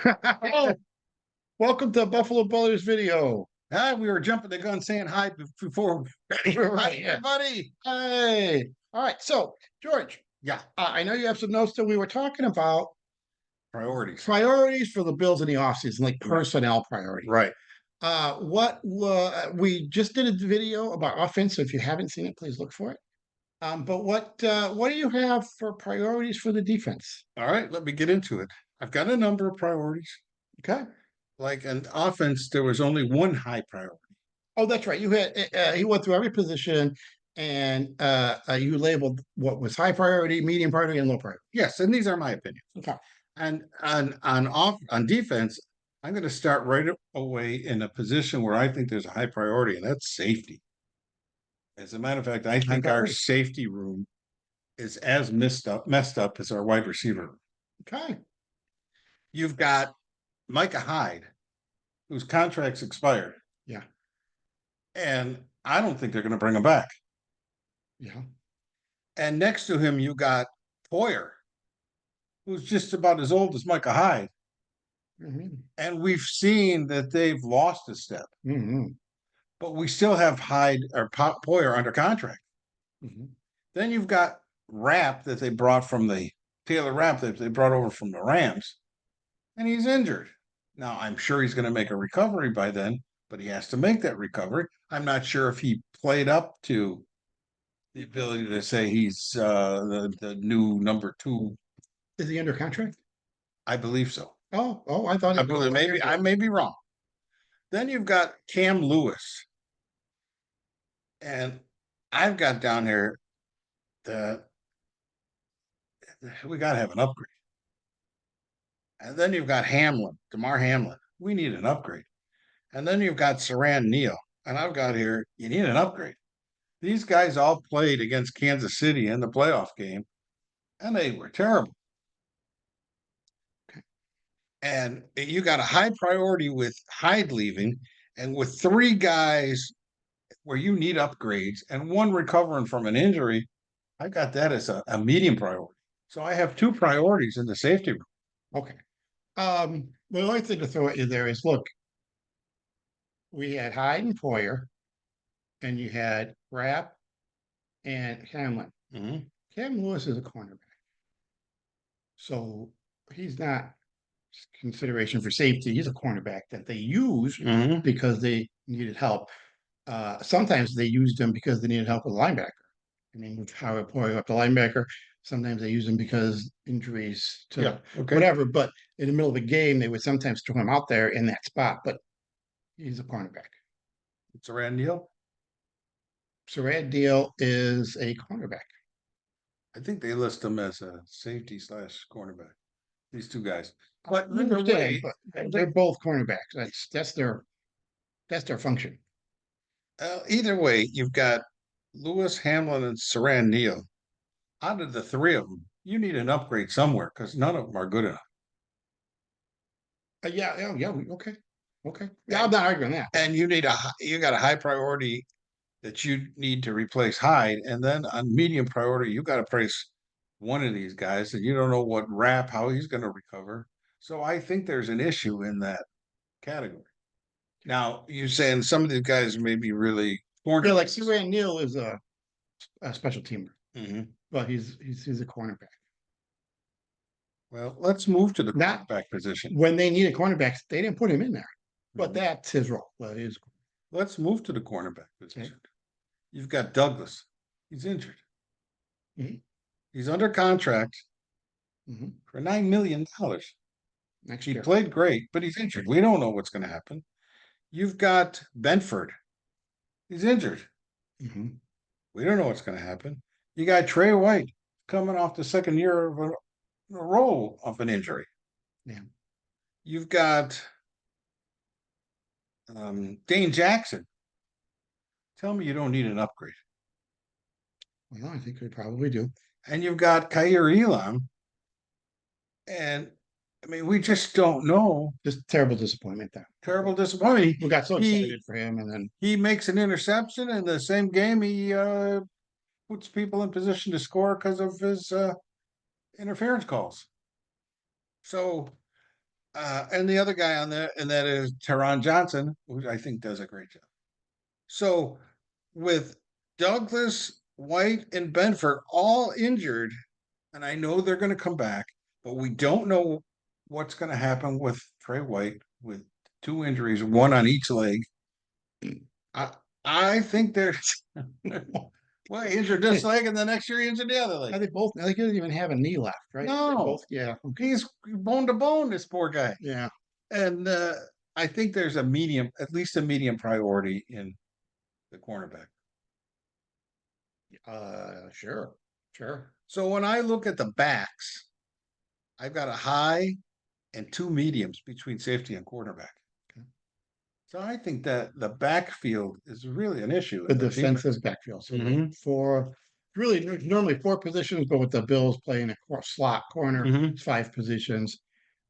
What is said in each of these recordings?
Oh, welcome to Buffalo Brothers video. We were jumping the gun saying hi before. Hi, Yeah. everybody. Hey. All right. So, George, Yeah, I know you have some notes that we were talking about priorities. priorities for the Bills in the offseason, like Right. personnel priorities. Right. We just did a video about offense. So if you haven't seen it, please look for it. But what do you have for priorities for the defense? All right, let me get into it. I've got a number of priorities. Okay. Like an offense, there was only one high priority. Oh, that's right. You had he went through every position, and you labeled what was high priority, medium priority, and low priority. Yes, and these are my opinions. Okay. And on defense, I'm going to start right away in a position where I think there's a high priority, and that's safety. As a matter of fact, I High think our priority. safety room is as messed up as our wide receiver room. Okay. You've got Micah Hyde, whose contract's expired, Yeah. and I don't think they're going to bring him back. Yeah. And next to him, you got Poyer, who's just about as old as Micah Hyde. Hmm. And we've seen that they've lost a step, Hmm. but we still have Hyde or Poyer under contract. Hmm. Then you've got Rapp that they brought from the Taylor Rapp that they brought over from the Rams, and he's injured. Now, I'm sure he's going to make a recovery by then, but he has to make that recovery. I'm not sure if he played up to the ability to say he's the new number two. Is he under contract? I believe so. Oh, I thought I it was believe maybe I may be wrong. Then you've got Cam Lewis, and I've got down here that we got to have an upgrade. And then you've got Hamlin, DeMar Hamlin. We need an upgrade. And then you've got Saran Neal, and I've got here you need an upgrade. These guys all played against Kansas City in the playoff game, and they were terrible. And you got a high priority with Hyde leaving, and with three guys where you need upgrades and one recovering from an injury, I got that as a medium priority. So I have two priorities in the safety room. okay. The only thing to throw at you there is look, we had Hyde and Poyer, and you had Rapp and Hamlin. Mm-hmm. Cam Lewis is a cornerback, so he's not consideration for safety. He's a cornerback that they use Mm-hmm. because they needed help. Sometimes they used him because they needed help with a linebacker. I mean, with Howard Poyer up the linebacker, sometimes they use him because injuries to Yeah. Okay. whatever. But in the middle of a game, they would sometimes throw him out there in that spot. But he's a cornerback. It's a Rand Neal. Sarad Deal is a cornerback. I think they list him as a safety slash cornerback. These two guys. But But I either understand, way, but they're both cornerbacks. That's their function. either way, you've got Lewis Hamlin and Saran Neal. Out of the three of them, you need an upgrade somewhere because none of them are good enough. Yeah. Okay. Yeah, I'm not arguing that. And you got a high priority that you need to replace Hyde, and then on medium priority, you got to place one of these guys, and you don't know what Rap how he's going to recover. So I think there's an issue in that category. Now you're saying some of these guys may be really Yeah, like cornerbacks. Saran Neal is a special teamer, Mm-hmm. but he's a cornerback. Well, let's move to the Not back position. when they needed cornerbacks, they didn't put him in there, but Mhm. that's his role. Well, it is. Let's move to the cornerback position. Okay. You've got Douglas. He's injured. Mhm. He's under contract Mhm. for $9 million. Next He year. played great, but he's injured. We don't know what's going to happen. You've got Benford. He's injured. Mhm. We don't know what's going to happen. You got Trey White coming off the second year of a roll of an injury. Yeah. You've got Dane Jackson. Tell me you don't need an upgrade. Well, I think we probably do. And you've got Kair Elam. And I mean, we just don't know. Just terrible disappointment there. Terrible disappointment. We got so He excited for him, and then he makes an interception in the same game. He puts people in position to score because of his interference calls. So And the other guy on there, and that is Teron Johnson, who I think does a great job. So with Douglas, White, and Benford all injured, and I know they're going to come back, but we don't know what's going to happen with Trey White with 2 injuries, one on each leg. I I think there's well, he injured this leg, and the next year he injured the other Are leg. they both? They didn't even have a knee left, right? They're No, both. Yeah. Okay. he's bone to bone. This poor guy, Yeah. and I think there's a medium, at least a medium priority in the cornerback. Sure. Sure. So when I look at the backs, I've got a high and 2 mediums between safety and quarterback. Okay. So I think that the backfield is really an issue. The in defense. defensive backfield. So Mhm. four, really normally 4 positions, but with the Bills playing a slot corner, Mhm. it's 5 positions,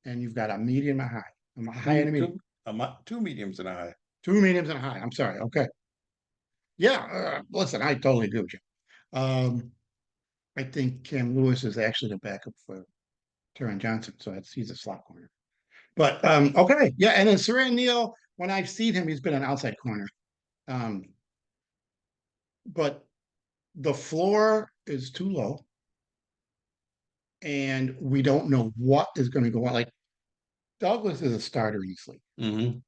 and you've got a medium, a high, a high and a medium, Two mediums and a high. 2 mediums and a high. I'm sorry. Okay. Yeah. Listen, I totally agree with you. I think Cam Lewis is actually the backup for Taron Johnson, so he's a slot corner. But okay, yeah, and then Saran Neal, when I've seen him, he's been an outside corner. Um, but the floor is too low, and we don't know what is going to go on. Like Douglas is a starter in this league. Mm-hmm.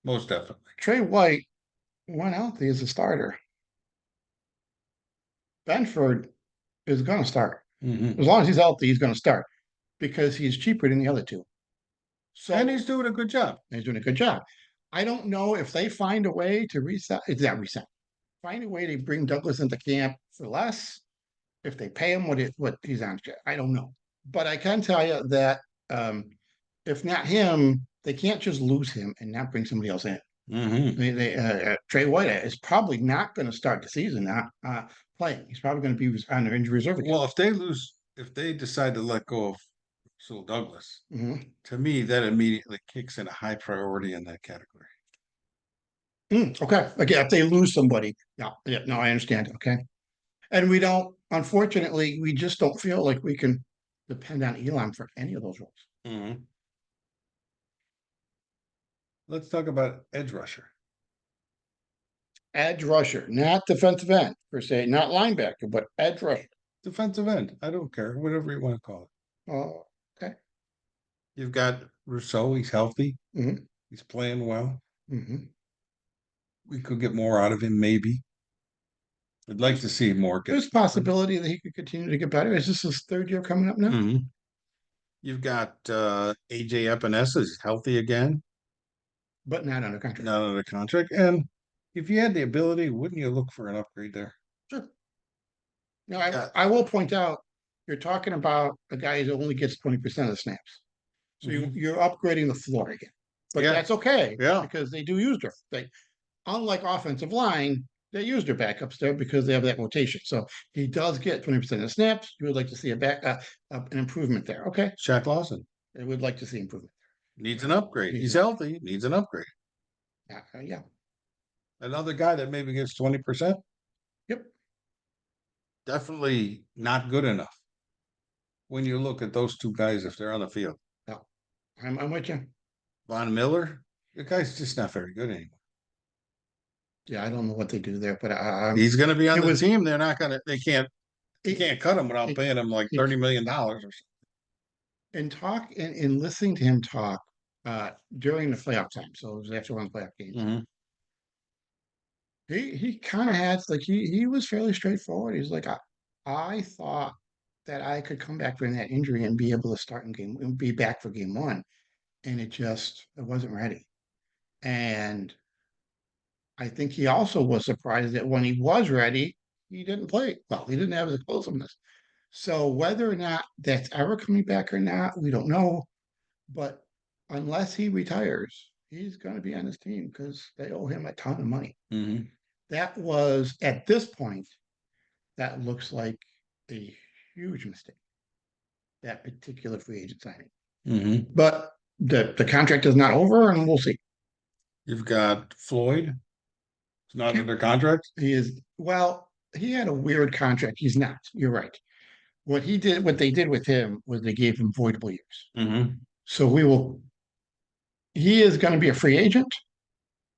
Most definitely. Trey White went out there as a starter. Benford is going to start. Mm-hmm. As long as he's healthy, he's going to start because he's cheaper than the other two. So And he's doing a good job. he's doing a good job. I don't know if they find a way to reset. It's not reset. Find a way to bring Douglas into camp for less. If they pay him what he's on, I don't know. But I can tell you that if not him, they can't just lose him and not bring somebody else in. Mm-hmm. Trey White is probably not going to start the season not playing. He's probably going to be on their injury reserve again. Well, if they decide to let go of Sewell Douglas, Mhm. to me, that immediately kicks in a high priority in that category. Okay. Again, if they lose somebody, yeah, no, I understand. Okay. And we don't, unfortunately, we just don't feel like we can depend on Elon for any of those roles. Mm-hmm. Let's talk about edge rusher. Edge rusher, not defensive end per se, not linebacker, but edge rusher. Defensive end. I don't care, whatever you want to call it. Oh, okay. You've got Rousseau. He's healthy. Mhm. He's playing well. Mhm. We could get more out of him, maybe. I'd like to see more. There's possibility that he could continue to get better. Is this his third year coming up now? Mm-hmm. You've got AJ Epinesa is healthy again, But not under contract. not under contract. And if you had the ability, wouldn't you look for an upgrade there? Sure. No, I will point out, you're talking about a guy who only gets 20% of the snaps. So you're upgrading the floor again. But Yeah. that's okay. Yeah. Because they do use their, unlike offensive line, they use their backups there because they have that rotation. So he does get 20% of the snaps. You would like to see an improvement there. Okay. Shaq Lawson I would like to see improvement. needs an upgrade. He's healthy, needs an upgrade. Yeah. Another guy that maybe gets 20%. Yep. Definitely not good enough when you look at those two guys if they're on the field. No, I'm with you. Von Miller, the guy's just not very good anymore. Yeah, I don't know what they do there, but he's going to be on the team. They're not going to. They can't cut him without paying him like $30 million or something. In listening to him talk during the playoff time, so it was after one playoff games. Mm-hmm. He kind of had like he was fairly straightforward. He's like, I thought that I could come back from that injury and be able to start in game and be back for game one, and it wasn't ready. And I think he also was surprised that when he was ready, he didn't play well. He didn't have the explosiveness. So whether or not that's ever coming back or not, we don't know. But unless he retires, he's going to be on this team because they owe him a ton of money. Mm-hmm. That was, at this point, that looks like a huge mistake, that particular free agent signing. Mm-hmm. But the contract is not over, and we'll see. You've got Floyd. He's not under contract. He is, well, he had a weird contract. He's not. You're right. What they did with him was they gave him voidable years. Mm-hmm. So we will he is going to be a free agent,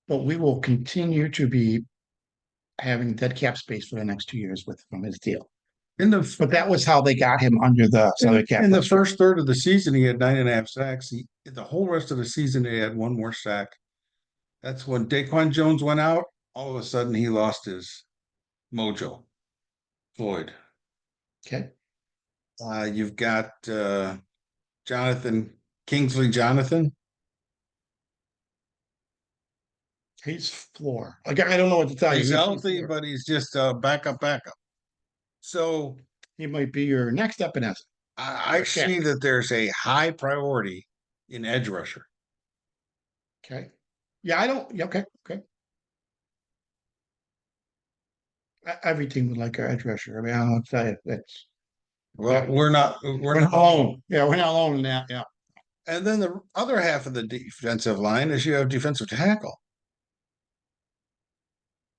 but we will continue to be having dead cap space for the next 2 years with from his deal. In the But that was how they got him under the salary cap in the last year. first third of the season, he had 9.5 sacks. The whole rest of the season, he had one more sack. That's when Daquan Jones went out. All of a sudden, he lost his mojo. Floyd. Okay. You've got Jonathan Kingsley. Jonathan. He's floor. Like, I don't know what to tell you. He's He's healthy, floor. but he's just backup. So He might be your next Epinesa I or Shaq. see that there's a high priority in edge rusher. Okay. Yeah, I don't. Yeah, okay. Okay. Every team would like our edge rusher. I mean, I don't know what to tell you. That's Well, that. we're We're not not alone. Yeah, we're not alone in that. Yeah. And then the other half of the defensive line is you have defensive tackle.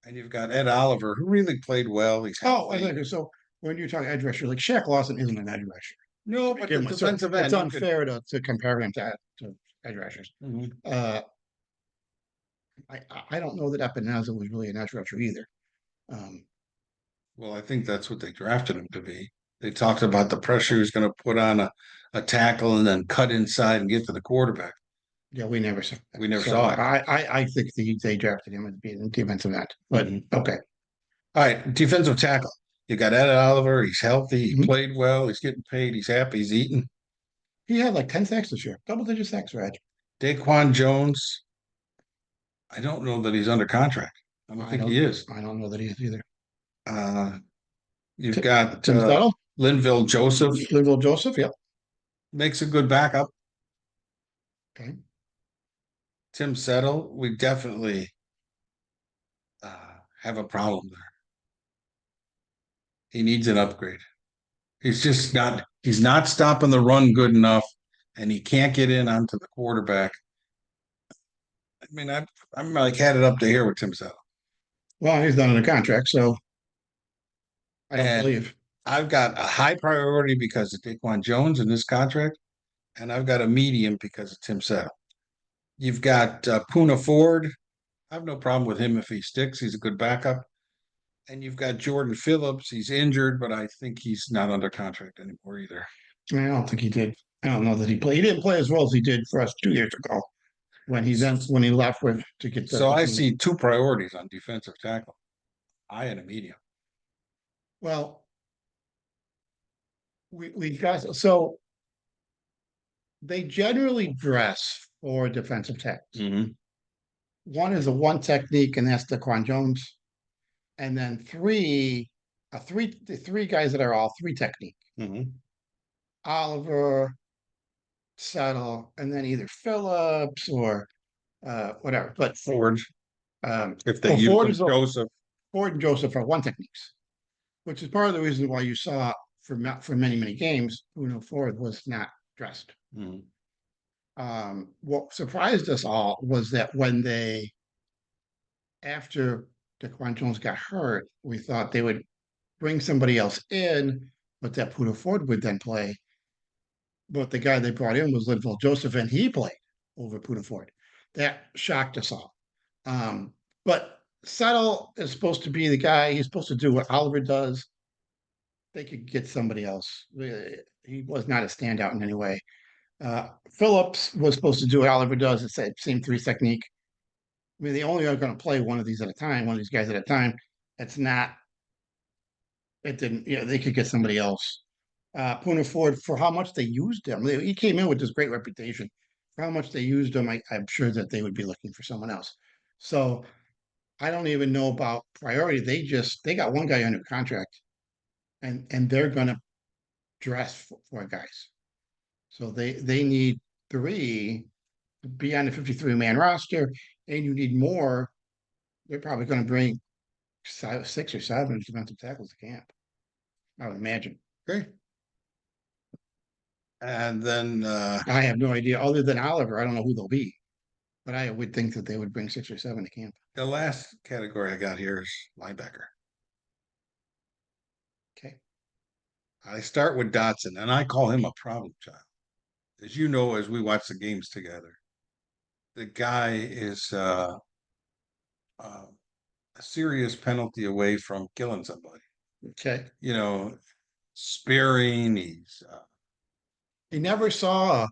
And you've got Ed Oliver, who really played well. He's Oh, I healthy. think so. When you're talking edge rusher, like Shaq Lawson isn't an edge rusher No, to but the begin with, so defensive it's end, you could. unfair to compare him to edge rushers. Mhm. Uh, I don't know that Epinesa was really an edge rusher either. Um, Well, I think that's what they drafted him to be. They talked about the pressure he was going to put on a tackle and then cut inside and get to the quarterback. yeah, we never saw that. We never So saw it. I think they drafted him as being a defensive end. But Mhm. okay. All right, defensive tackle. You got Ed Oliver. He's healthy. He Mhm. played well. He's getting paid. He's happy. He's eating. He had like 10 sacks this year, double digit sacks, Raj. Daquan Jones. I don't know that he's under contract. I don't I think he don't is. I don't know that he is either. Uh, you've got Tim Settle, Linville Joseph Linville Joseph, yep. makes a good backup. Okay. Tim Settle, we definitely have a problem there. He needs an upgrade. He's not stopping the run good enough, and he can't get in onto the quarterback. I mean, I'm like had it up to here with Tim Settle. Well, he's not under contract, so I don't And believe. I've got a high priority because of Daquan Jones in this contract, and I've got a medium because of Tim Settle. You've got Puna Ford. I have no problem with him if he sticks. He's a good backup. And you've got Jordan Phillips. He's injured, but I think he's not under contract anymore either. I don't think he did. I don't know that he played. He didn't play as well as he did for us 2 years ago when he left with to get So the I team. see two priorities on defensive tackle, high and a medium. Well, we got so they generally dress for defensive tackles. Mm-hmm. One is a one technique, and that's Daquan Jones, and then the three guys that are all three technique. Mm-hmm. Oliver, Settle, and then either Phillips or whatever. But Ford, if they well, use Joseph. Ford and Joseph are one techniques, which is part of the reason why you saw for many games, Bruno Ford was not dressed. Mm-hmm. What surprised us all was that when after DeQuan Jones got hurt, we thought they would bring somebody else in, but that Bruno Ford would then play. But the guy they brought in was Linville Joseph, and he played over Bruno Ford. That shocked us all. But Settle is supposed to be the guy. He's supposed to do what Oliver does. They could get somebody else. He was not a standout in any way. Phillips was supposed to do what Oliver does. It's that same three technique. I mean, they only are going to play one of these at a time, one of these guys at a time. It's not, it didn't, they could get somebody else. Puna Ford, for how much they used him, he came in with this great reputation. For how much they used him, I'm sure that they would be looking for someone else. So I don't even know about priority. They got one guy under contract and they're going to dress for guys. So they need three to be on the 53-man roster, and you need more. They're probably going to bring 6 or 7 defensive tackles to camp. I would imagine. Okay. And then I have no idea. Other than Oliver, I don't know who they'll be, but I would think that they would bring 6 or 7 to camp. the last category I got here is linebacker. Okay. I start with Dotson, and I call him a problem child. As you know, as we watch the games together, the guy is a serious penalty away from killing somebody. Okay. You know, sparing. He's He never saw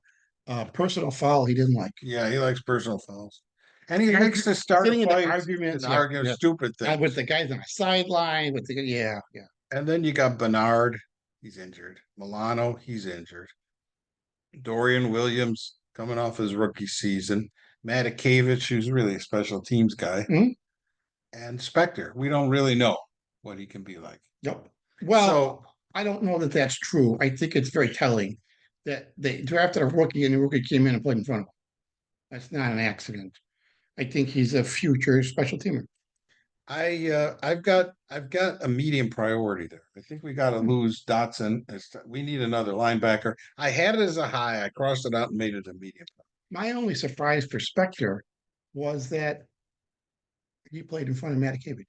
a personal foul he didn't like. yeah, he likes personal fouls, and he likes Argu to start Getting into fights arguments, and yeah, argue yeah. stupid With things. the guys on the sideline, with the yeah, yeah. And then you got Bernard, he's injured. Milano, he's injured. Dorian Williams coming off his rookie season. Matakevich, who's really a special teams guy, Mhm. and Spector. We don't really know what he can be like. Yep. So Well, I don't know that that's true. I think it's very telling that they drafted a rookie and the rookie came in and played in front of him. That's not an accident. I think he's a future special teamer. I've got a medium priority there. I think we got to lose Dotson. We need another linebacker. I had it as a high. I crossed it out and made it a medium. My only surprise for Spector was that he played in front of Matakevich.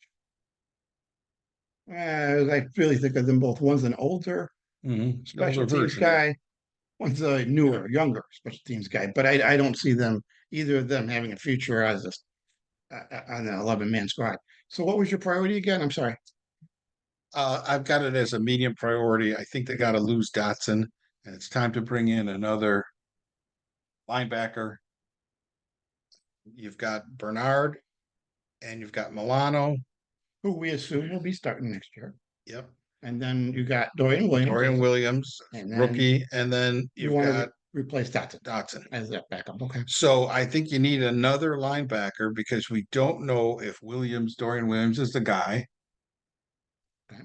I really think of them both. One's an older The older special teams version, yeah. guy, one's a newer, younger special teams guy. But I don't see them either of them having a future as on an 11-man squad. So what was your priority again? I'm sorry. I've got it as a medium priority. I think they got to lose Dotson, and it's time to bring in another linebacker. You've got Bernard, and you've got Milano. Who we assume will be starting next year. Yep. And then you got Dorian Williams. Dorian Williams, and rookie, and then you you've want got to replace Dotson Dotson. as that backup. Okay. So I think you need another linebacker because we don't know if Dorian Williams is the guy. Okay.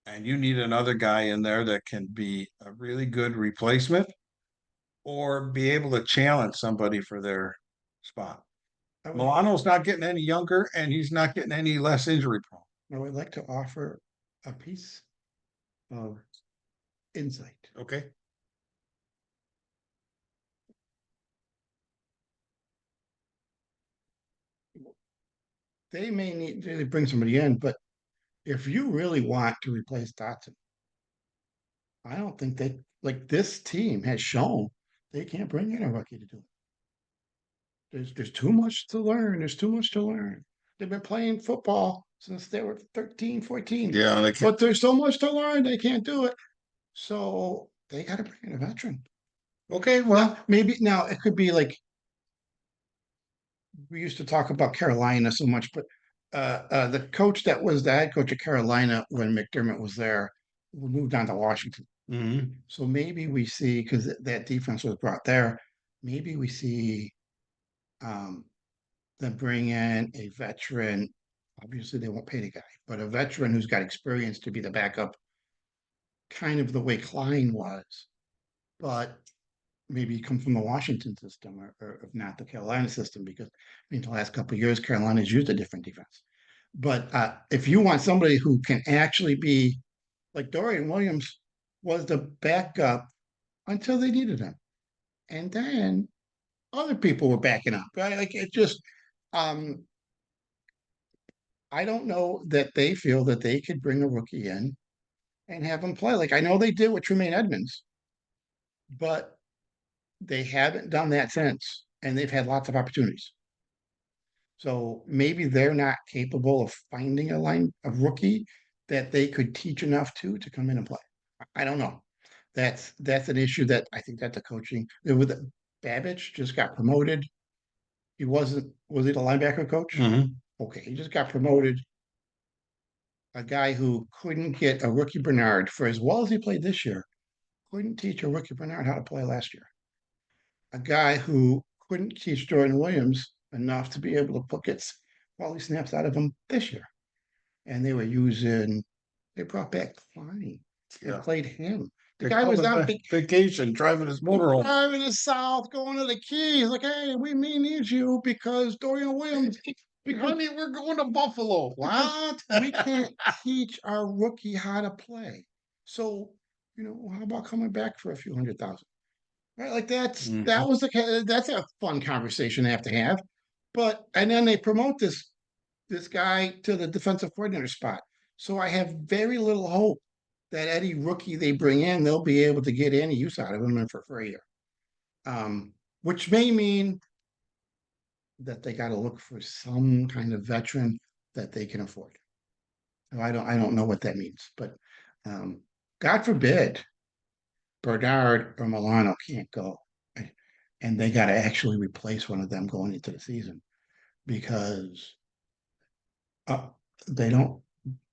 And you need another guy in there that can be a really good replacement or be able to challenge somebody for their spot. Milano's not getting any younger and he's not getting any less injury prone. I would like to offer a piece of insight. Okay. They may need to bring somebody in, but if you really want to replace Dotson, I don't think they like this team has shown they can't bring in a rookie to do it. There's too much to learn. There's too much to learn. They've been playing football since they were 13, 14. Yeah, they But there's so much to learn, they can't do it. So they got to bring in a veteran. Okay, well, Maybe now it could be like we used to talk about Carolina so much, but the coach that was the head coach of Carolina when McDermott was there moved on to Washington. mhm. So maybe we see because that defense was brought there. Maybe we see um, them bring in a veteran. Obviously, they won't pay the guy, but a veteran who's got experience to be the backup, kind of the way Klein was, but maybe come from the Washington system or if not the Carolina system, because I mean the last couple of years Carolina's used a different defense. But if you want somebody who can actually be like Dorian Williams was the backup until they needed him, and then other people were backing up. Right? Like it just, um, I don't know that they feel that they could bring a rookie in and have him play. Like I know they did with Tremaine Edmonds, but they haven't done that since, and they've had lots of opportunities. So maybe they're not capable of finding a rookie that they could teach enough to come in and play. I don't know. That's an issue that I think that the coaching with Babbage just got promoted. He was he the linebacker coach? Mhm. Okay, he just got promoted. A guy who couldn't get a rookie Bernard for as well as he played this year, couldn't teach a rookie Bernard how to play last year. A guy who couldn't teach Jordan Williams enough to be able to get quality snaps out of him this year. And they brought back Klein and Yeah. played him. The They guy called was on vacation, driving his motorhome. driving the South, going to the Keys. Like, hey, we may need you because Dorian Williams. Because Honey, we're going to Buffalo. What? we can't teach our rookie how to play. So, how about coming back for a few 100,000? Right? Like that's a fun conversation to have. But and then they promote this guy to the defensive coordinator spot. So I have very little hope that any rookie they bring in, they'll be able to get any use out of him for a year. Which may mean that they got to look for some kind of veteran that they can afford. So I don't know what that means, but um, God forbid Bernard or Milano can't go, and they got to actually replace one of them going into the season because uh, they don't.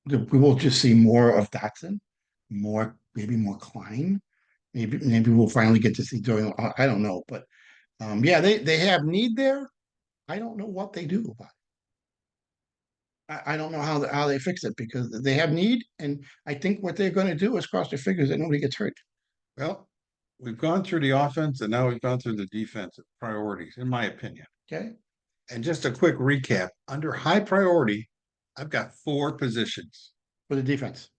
We will just see more of Dotson, more maybe more Klein. Maybe we'll finally get to see during. I don't know, but yeah, they have need there. I don't know what they do about it. I don't know how they fix it because they have need, and I think what they're going to do is cross their fingers that nobody gets hurt. Well, we've gone through the offense and now we've gone through the defensive priorities, in my opinion. Okay, And just a quick recap under high priority, I've got 4 positions. for the defense.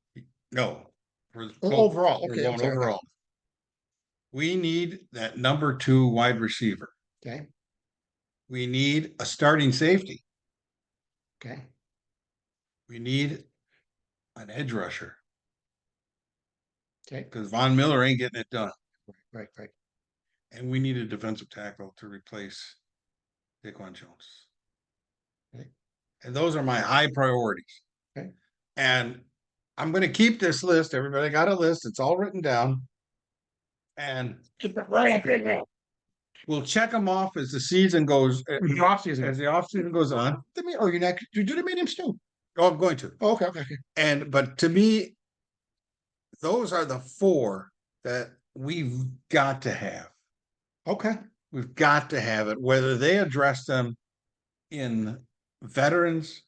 No, we're Overall, we're okay, I'm going sorry. overall. We need that number 2 wide receiver. Okay, We need a starting safety. okay, We need an edge rusher okay, because Von Miller ain't getting it done. right. And we need a defensive tackle to replace Daquan Jones. Okay. And those are my high priorities. Okay. And I'm going to keep this list. Everybody got a list. It's all written down. And we'll check them off as the season goes, The off season. as the off season goes on. Oh, you're not. You do the mediums too. Oh, I'm going to. Oh, okay. But to me, those are the 4 that we've got to have. Okay. We've got to have it, whether they address them in veterans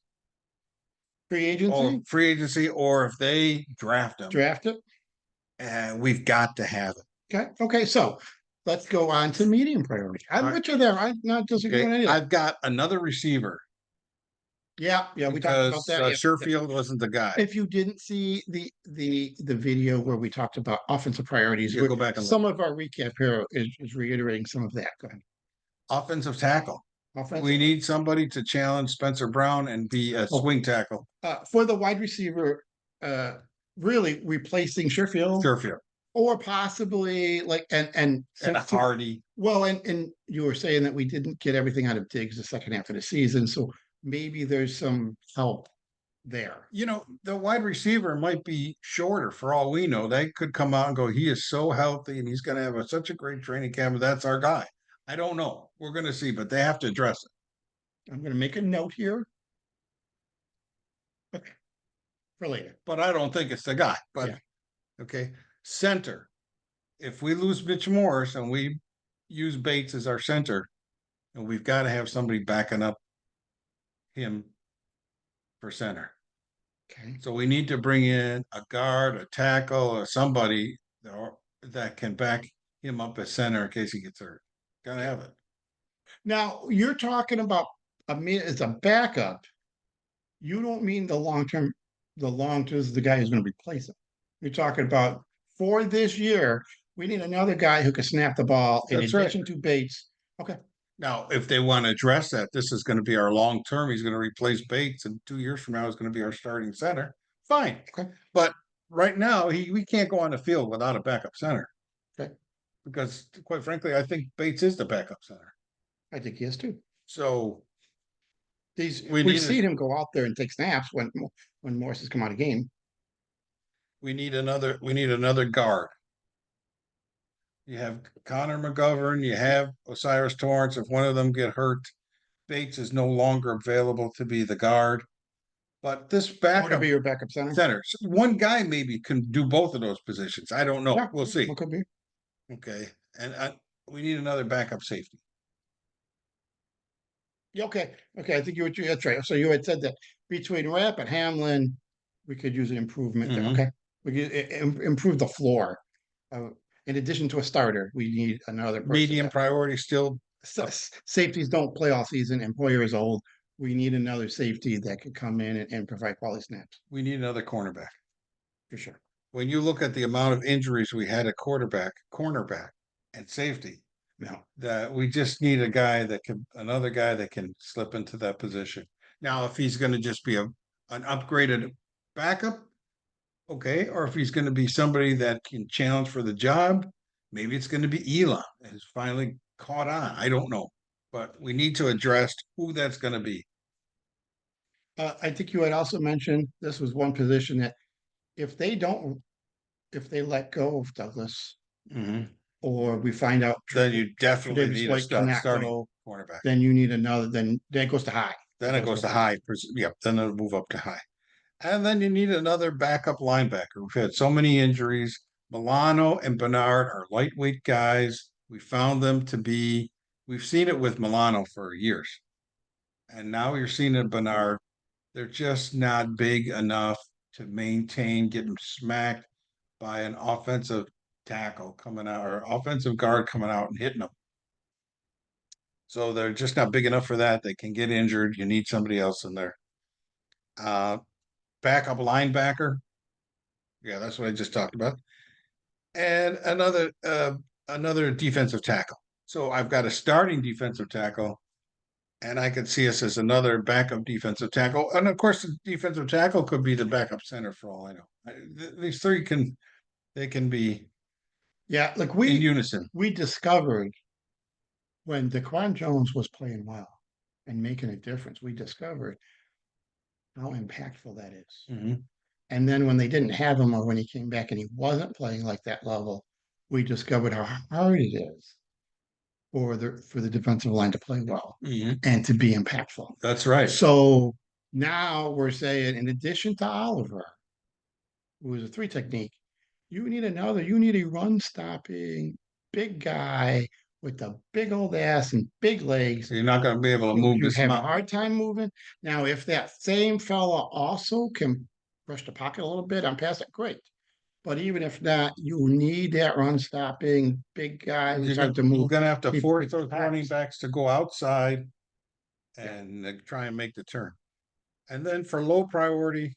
or free agency, or if they draft them. Draft it. And we've got to have it. Okay. So let's go on to medium priority. I'm with you there. I'm not disagreeing with any of that. I've got another receiver. Yeah, we talked about that. Sherfield wasn't the guy. If you didn't see the video where we talked about offensive priorities, go back and some of our recap here is reiterating some of that. Go ahead. Offensive tackle. We need somebody to challenge Spencer Brown and be a swing tackle. For the wide receiver, really replacing Sherfield. Or possibly like and Hardy. Well, and you were saying that we didn't get everything out of Diggs the second half of the season, so maybe there's some help there. You know, the wide receiver might be shorter for all we know. They could come out and go, he is so healthy and he's going to have such a great training camp. That's our guy. I don't know. We're going to see, but they have to address it. I'm going to make a note here. Okay. For later. But I don't think it's the guy. But okay. Center. If we lose Mitch Morris and we use Bates as our center, and we've got to have somebody backing up him for center. Okay. So we need to bring in a guard, a tackle, or somebody that can back him up as center in case he gets hurt. Gotta have it. Now you're talking about as a backup. You don't mean the long term. The long term is the guy who's going to replace him. You're talking about for this year. We need another guy who can snap the ball in addition to Bates. Okay. Now, if they want to address that, this is going to be our long term. He's going to replace Bates, and 2 years from now, is going to be our starting center. Fine. Okay. But right now, we can't go on the field without a backup center. Okay. Because, quite frankly, I think Bates is the backup center. I think he is too. So we've seen him go out there and take snaps when Morris has come out of game. We need another guard. You have Connor McGovern, you have Osiris Torrance. If one of them get hurt, Bates is no longer available to be the guard. But this backup to be your backup center. So one guy maybe can do both of those positions. I don't know. Yeah, we'll see. Could be. Okay, and we need another backup safety. Yeah, okay. I think that's right. So you had said that between Rapp and Hamlin, we could use an improvement there. Okay, we could improve the floor. In addition to a starter, we need another person. Medium priority still. Safeties don't play all season, and Poyer is old. We need another safety that could come in and provide quality snaps. We need another cornerback. For sure. When you look at the amount of injuries we had at cornerback, and safety, that we just need another guy that can slip into that position. Now, if he's going to just be an upgraded backup, okay, or if he's going to be somebody that can challenge for the job, maybe it's going to be Elon, who's finally caught on. I don't know. but we need to address who that's going to be. I think you had also mentioned this was one position that if they don't, if they let go of Douglas, Mhm. or we find out Then you definitely Davis need a White cannot starting go, cornerback. then you need another. Then that goes to high. Then it Douglas goes goes to to high. high. Yep. Then it'll move up to high. And then you need another backup linebacker. We've had so many injuries. Milano and Bernard are lightweight guys. We found them to be, we've seen it with Milano for years. And now you're seeing it Bernard. They're just not big enough to maintain getting smacked by an offensive tackle coming out or offensive guard coming out and hitting them. So they're just not big enough for that. They can get injured. You need somebody else in there. Uh, Backup linebacker. Yeah, that's what I just talked about. And another defensive tackle. So I've got a starting defensive tackle, and I could see us as another backup defensive tackle. And of course, the defensive tackle could be the backup center for all I know. These three can be Yeah, like in unison. we discovered when Daquan Jones was playing well and making a difference, we discovered how impactful that is. Mm-hmm. And then when they didn't have him, or when he came back and he wasn't playing like that level, we discovered how hard it is for the defensive line to play well Mm-hmm. and to be impactful. That's right. So now we're saying, in addition to Oliver, who is a three technique, you need a run stopping big guy with a big old ass and big legs. So you're not going to be able to move You this have a mountain. hard time moving. Now, if that same fella also can rush the pocket a little bit on pass it, great. But even if not, you need that run stopping big guy who's hard to You're move. going to have to He force picks those running backs. backs to go outside Yeah. and try and make the turn. And then for low priority,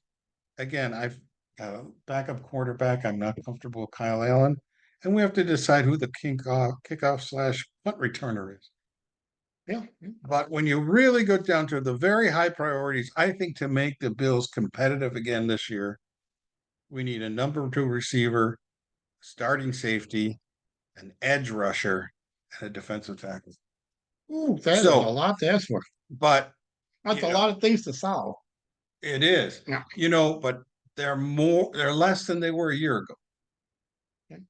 again, I've got a backup quarterback. I'm not comfortable with Kyle Allen. And we have to decide who the kickoff slash punt returner is. Yeah. Yeah. But when you really go down to the very high priorities, I think to make the Bills competitive again this year, we need a number two receiver, starting safety, an edge rusher, and a defensive tackle. Ooh, that is a So, lot to ask for. but That's a lot of things to solve. it is, Yeah. but they're less than they were a year ago. Okay.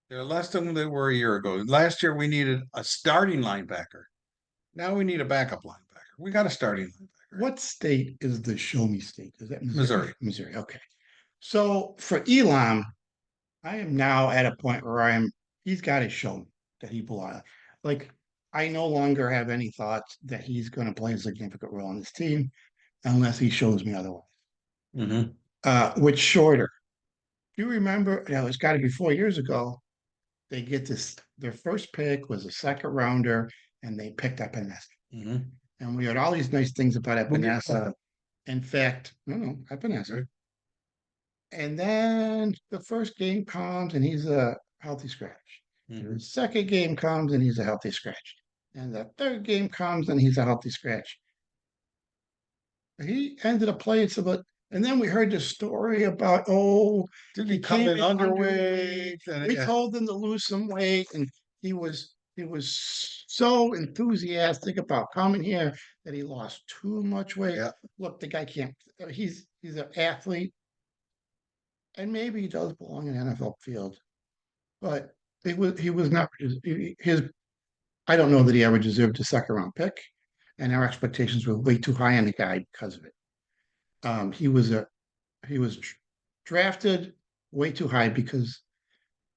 They're less than they were a year ago. Last year we needed a starting linebacker. Now we need a backup linebacker. We got a starting linebacker. What state is the show me state? Is that Missouri? Missouri. Missouri. Okay. So for Elam, I am now at a point where he's got to show me that he belongs. Like, I no longer have any thoughts that he's going to play a significant role on this team unless he shows me otherwise. Mm-hmm. With Shorter, do you remember? It's got to be 4 years ago. They get this, their first pick was a second rounder, and they picked up Epinesa. Mm-hmm. And we heard all these nice things about Epinesa. In fact, no, Epinesa. And then the first game comes and he's a healthy scratch. Mm-hmm. The second game comes and he's a healthy scratch. And the third game comes and he's a healthy scratch. He ended up playing some, and then we heard the story about, Did he he come came in in underweight? we told him to lose some weight, and he was so enthusiastic about coming here that he lost too much weight. Yeah. Look, the guy can't. He's an athlete, and maybe he does belong in an NFL field, but he was not his. I don't know that he ever deserved a second round pick, and our expectations were way too high on the guy because of it. He was drafted way too high because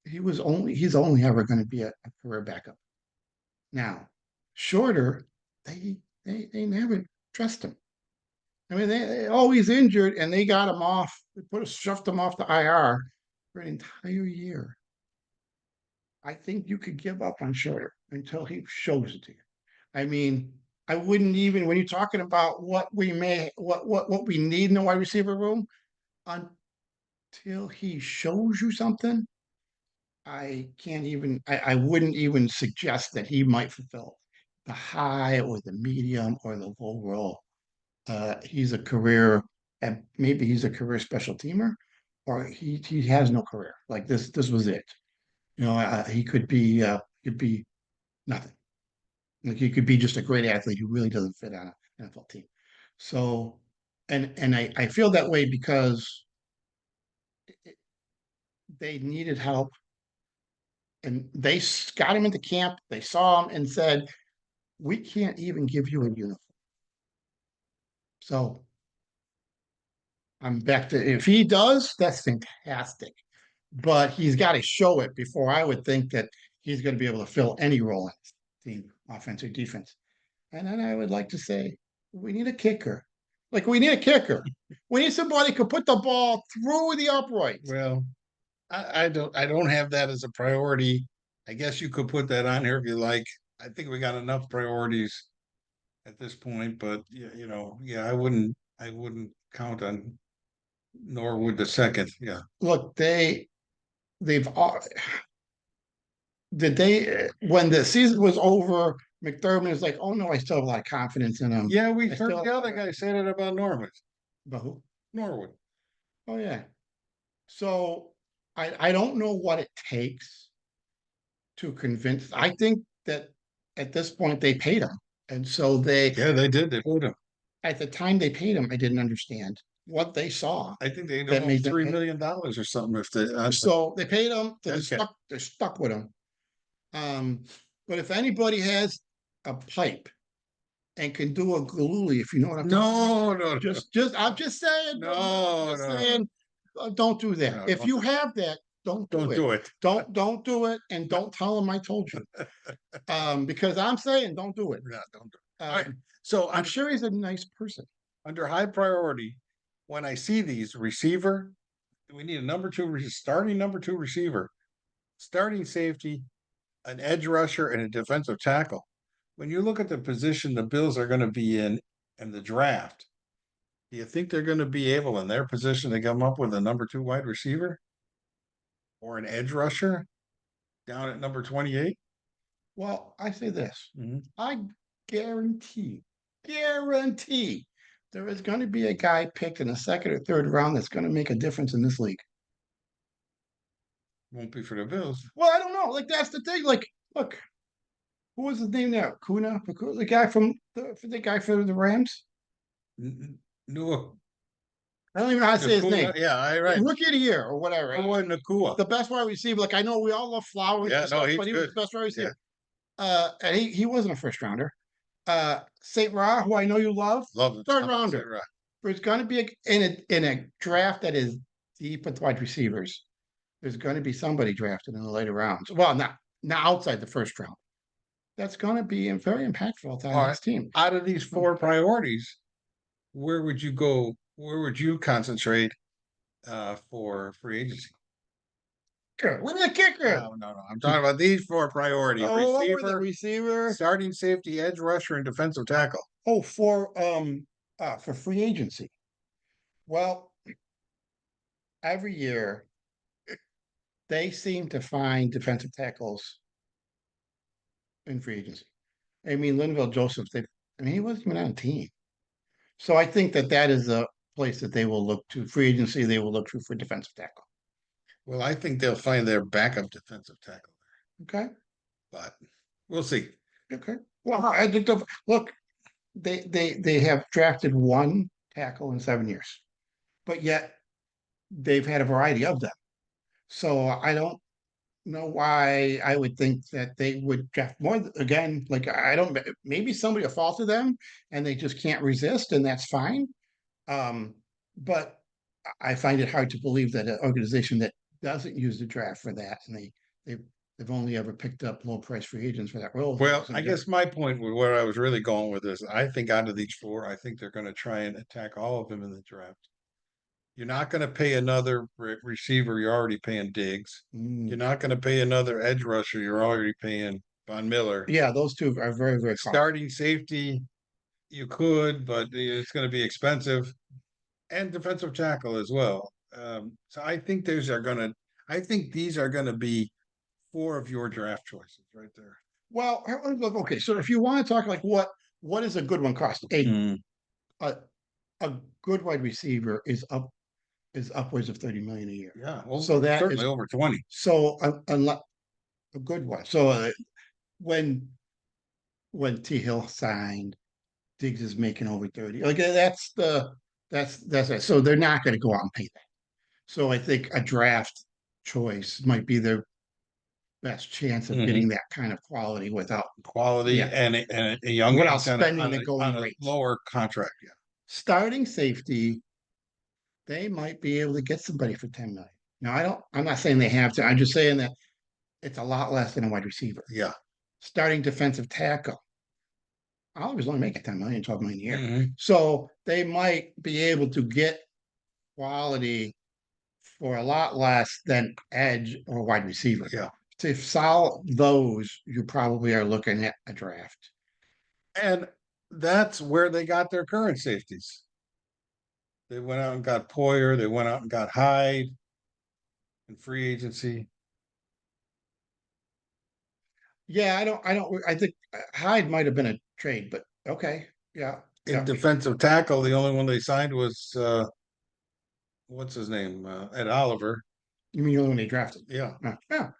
he's only ever going to be a career backup. Now, Shorter, they never trust him. I mean, they always injured, and they got him off. They shoved him off the IR for an entire year. I think you could give up on Shorter until he shows it to you. I mean, I wouldn't even, when you're talking about what we need in the wide receiver room, until he shows you something, I wouldn't even suggest that he might fulfill the high or the medium or the low role. He's a career, and maybe he's a career special teamer, or he has no career. Like this was it. He could be nothing. Like he could be just a great athlete who really doesn't fit on an NFL team. So, and I feel that way because they needed help, and they got him into camp. They saw him and said, "We can't even give you a uniform." So I'm back to, if he does, that's fantastic. But he's got to show it before I would think that he's going to be able to fill any role in this team, offense or defense. And then I would like to say, we need a kicker. Like we need a kicker. We need somebody who could put the ball through the uprights. Well, I don't have that as a priority. I guess you could put that on here if you like. I think we got enough priorities at this point, but yeah, I wouldn't count on Norwood the second. Yeah. Look, they've all, did they, when the season was over, McDermott was like, "Oh no, I still have a lot of confidence in him." Yeah, we I heard still, the other guy say that about Norwood. but who? Norwood. Oh yeah. So I don't know what it takes to convince. I think that at this point they paid him, and so they, Yeah, they did. They put him. at the time they paid him, I didn't understand what they saw I think they that owe him made them pay. $3 million or something. If they, So they paid him. They're okay. stuck. They're stuck with him. Um, but if anybody has a pipe and can do a galooly, if you know what I'm talking about, No, I'm just saying, no, just no, saying, don't do that. no, If don't you do, have that, don't do don't it. do it. Don't do it, and don't tell them I told you. Because I'm saying don't do it. No, don't do it. All right. Um, So I'm sure he's a nice person. under high priority, when I see these receiver, we need a number two, starting number two receiver, starting safety, an edge rusher, and a defensive tackle. When you look at the position the Bills are going to be in the draft, do you think they're going to be able in their position to come up with a number two wide receiver or an edge rusher down at number 28? Well, I say this. Mm-hmm. I guarantee, guarantee there is going to be a guy picked in the second or third round that's going to make a difference in this league. Won't be for the Bills. Well, I don't know. Like that's the thing. Like, look, who was his name there? The guy from the guy for the Rams. No, I don't even know how to say his name. yeah, all right. Rookie of the year or whatever. It wasn't Nakua. The best wide receiver. Like I know we all love Flowers Yeah, and no, stuff, he's but he was good. the best wide Yeah, receiver. And he wasn't a first rounder. Saint Ra, who I know you love, love him. third rounder. There's going to be in a draft that is deep with wide receivers. There's going to be somebody drafted in the later rounds. Well, not outside the first round. That's going to be very impactful to All this right. team. Out of these four priorities, where would you go? Where would you concentrate for free agency? Kicker. We need a kicker. No. I'm talking about these four priorities: Oh, what were the receiver, receiver? starting safety, edge rusher, and defensive tackle. Oh, for free agency. Well, every year they seem to find defensive tackles in free agency. I mean, Linval Joseph, he wasn't even on a team. So I think that is a place that they will look to. Free agency, they will look to for defensive tackle. Well, I think they'll find their backup defensive tackle there. Okay. But we'll see. Okay. Well, I think look, they have drafted one tackle in 7 years, but yet they've had a variety of them. So I don't know why I would think that they would draft more. Again, like I don't. Maybe somebody will fall to them and they just can't resist, and that's fine. But I find it hard to believe that an organization that doesn't use the draft for that, and they've only ever picked up low price free agents for that role. Well, I guess my point with where I was really going with this, I think out of these four, I think they're going to try and attack all of them in the draft. You're not going to pay another receiver. You're already paying Diggs. You're not going to pay another edge rusher. You're already paying Von Miller. Yeah, those two are very, very costly. Starting safety, you could, but it's going to be expensive, and defensive tackle as well. So I think these are going to be four of your draft choices right there. Well, okay. So if you want to talk like what is a good one cost? A good wide receiver is upwards of 30 million a year. Yeah, well, so that certainly is over 20. So unless a good one. So when when T Hill signed, Diggs is making over 30. Like that's it. So they're not going to go out and pay that. So I think a draft choice might be their best chance of Mhm. getting that kind of quality without, Quality yeah, and a young without ace spending the going on a rates. lower contract. Yeah. Starting safety, they might be able to get somebody for 10 million. Now I'm not saying they have to. I'm just saying that it's a lot less than a wide receiver. Yeah. Starting defensive tackle, Oliver's only making 10 million, 12 million a year. Mhm. So they might be able to get quality for a lot less than edge or wide receiver. Yeah. To solve those, you probably are looking at a draft. And that's where they got their current safeties. They went out and got Poyer. They went out and got Hyde in free agency. Yeah, I think Hyde might have been a trade, but okay. Yeah. In Yeah. defensive tackle, the only one they signed was what's his name? Ed Oliver. You mean when they drafted? Yeah. Yeah.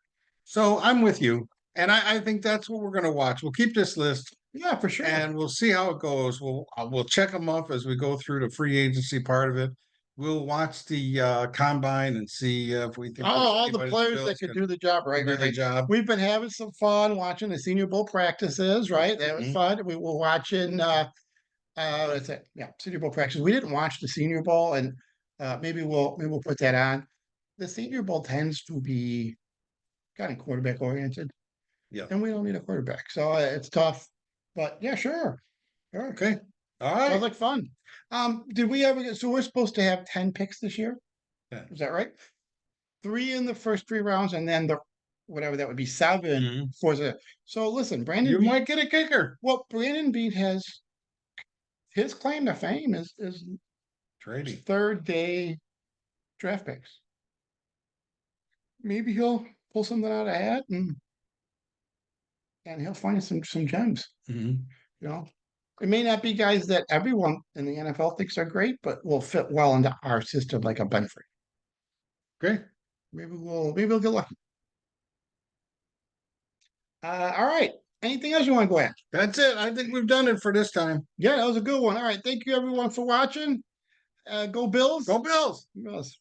So I'm with you. And I think that's what we're going to watch. We'll keep this list Yeah, for sure. and we'll see how it goes. We'll check them up as we go through the free agency part of it. We'll watch the combine and see if we think there's All the anybody the players that Bills could can do the job, right? do Right, the right. job. We've been having some fun watching the Senior Bowl practices, right? That was Mhm. fun. We were watching what's it? Yeah, Senior Bowl practice. We didn't watch the Senior Bowl, and maybe we'll put that on. The Senior Bowl tends to be kind of quarterback oriented, Yeah. and we don't need a quarterback, so it's tough. But yeah, sure, sure. Okay. All Sounds right. like fun. Did we ever get? So we're supposed to have 10 picks this year. Yeah. Is that right? Three in the first three rounds, and then the whatever that would be seven Mhm. for the. So listen, Brandon You Beat. might get a kicker. Well, Brandon Beat has his claim to fame is Trading. third day draft picks. Maybe he'll pull something out of a hat and he'll find some gems. Mhm. You know, it may not be guys that everyone in the NFL thinks are great, but will fit well into our system like a Benford. Okay. Maybe we'll get lucky. All right. Anything else you want to go at? That's it. I think we've done it for this time. Yeah, that was a good one. All right. Thank you everyone for watching. Go Bills. Go Bills. Bills.